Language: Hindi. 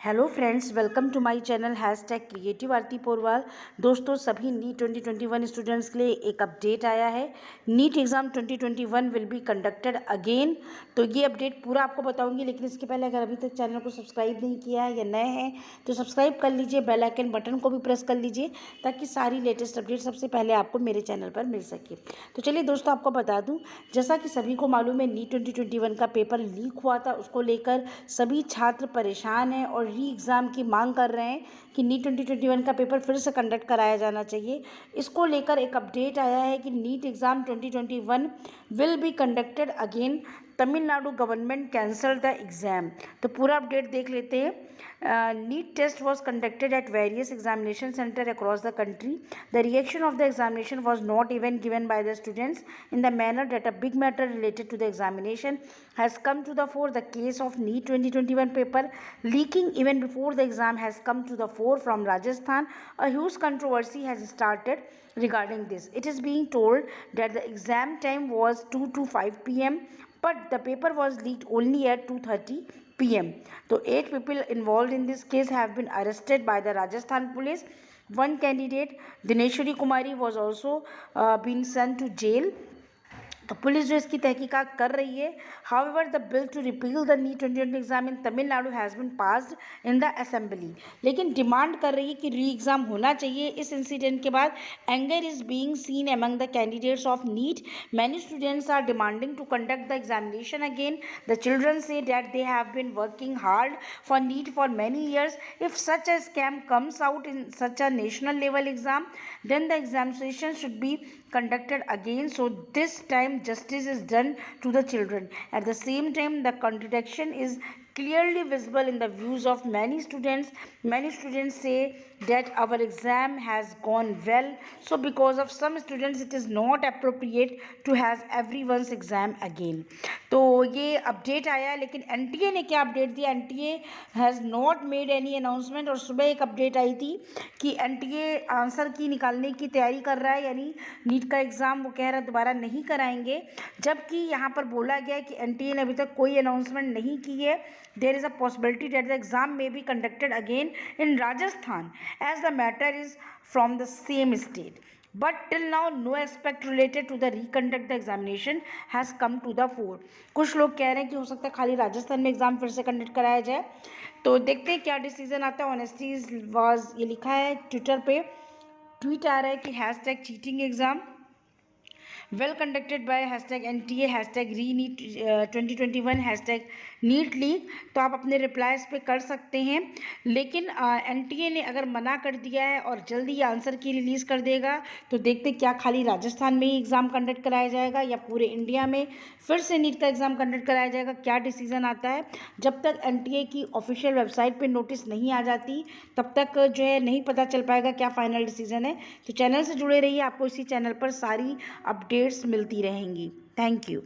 Hello friends, welcome to my channel #creative Aarti Porwal. दोस्तों, सभी नीट 2021 स्टूडेंट्स के लिए एक अपडेट आया है। NEET exam 2021 will be conducted again. तो ये अपडेट पूरा आपको बताऊंगी, लेकिन इसके पहले अगर अभी तक चैनल को सब्सक्राइब नहीं किया है या नए हैं तो सब्सक्राइब कर लीजिए, बेल आइकन बटन को भी प्रेस कर लीजिए ताकि सारी लेटेस्ट अपडेट सबसे पहले आपको मेरे चैनल पर मिल सके। तो चलिए दोस्तों, आपको बता दूँ, जैसा कि सभी को मालूम है, नीट 2021 का पेपर लीक हुआ था। उसको लेकर सभी छात्र परेशान हैं और री एग्ज़ाम की मांग कर रहे हैं कि नीट 2021 का पेपर फिर से कंडक्ट कराया जाना चाहिए। इसको लेकर एक अपडेट आया है कि NEET exam 2021 will be conducted again. Tamil Nadu government cancel the exam. तो पूरा अपडेट देख लेते हैं। NEET test was conducted at various examination center across the country. The reaction of the examination was not even given by the students in the manner that a big matter related to the examination has come to the fore. The case of NEET 2021 paper leaking even before the exam has come to the fore from Rajasthan. A huge controversy has started regarding this. It is being told that the exam time was 2 to 5 p.m. but the paper was leaked only at 2:30 p.m. So 8 people involved in this case have been arrested by the Rajasthan police. One candidate, Dineshwari Kumari, was also been sent to jail. तो पुलिस जो इसकी तहकीकात कर रही है। However the bill to repeal the NEET 2020 exam in Tamil Nadu has been passed in the assembly. लेकिन डिमांड कर रही है कि री एग्ज़ाम होना चाहिए। इस इंसिडेंट के बाद anger is being seen among the candidates of NEET. Many students are demanding to conduct the examination again. The children say that they have been working hard for NEET for many years. If such a scam comes out in such a national level exam, then the examination should be conducted again, so this time justice is done to the children. At the same time, the contradiction is clearly visible in the views of many students. Many students say that our exam has gone well, so because of some students it is not appropriate to have everyone's exam again. तो ये अपडेट आया, लेकिन एनटीए ने क्या अपडेट दिया? NTA has not made any announcement. और सुबह एक अपडेट आई थी कि एनटीए आंसर की निकालने की तैयारी कर रहा है, यानी नीट का एग्ज़ाम वो कह रहा है दोबारा नहीं कराएंगे। जबकि यहाँ पर बोला गया है कि एनटीए ने अभी तक कोई अनाउंसमेंट नहीं की है। There is a possibility that the exam may be conducted again in Rajasthan as the matter is from the same state. But till now, no aspect related to the reconduct the examination has come to the fore. कुछ लोग कह रहे हैं कि हो सकता है खाली राजस्थान में एग्ज़ाम फिर से कंडक्ट कराया जाए। तो देखते हैं क्या डिसीजन आता है। ऑनेस्टी वाज ये लिखा है ट्विटर पे, ट्वीट आ रहा है कि #cheating exam well conducted by #NTA #ReNeet 2021 #NEET leak. तो आप अपने रिप्लाइज पे कर सकते हैं, लेकिन एनटीए ने अगर मना कर दिया है और जल्दी ये आंसर की रिलीज़ कर देगा तो देखते क्या खाली राजस्थान में ही एग्ज़ाम कंडक्ट कराया जाएगा या पूरे इंडिया में फिर से नीट का एग्ज़ाम कंडक्ट कराया जाएगा, क्या डिसीजन आता है। जब तक एनटीए की ऑफिशियल वेबसाइट पे नोटिस नहीं आ जाती तब तक जो है नहीं पता चल पाएगा क्या फाइनल डिसीजन है। तो चैनल से जुड़े रहिए, आपको इसी चैनल पर सारी अपडेट्स मिलती रहेंगी। Thank you.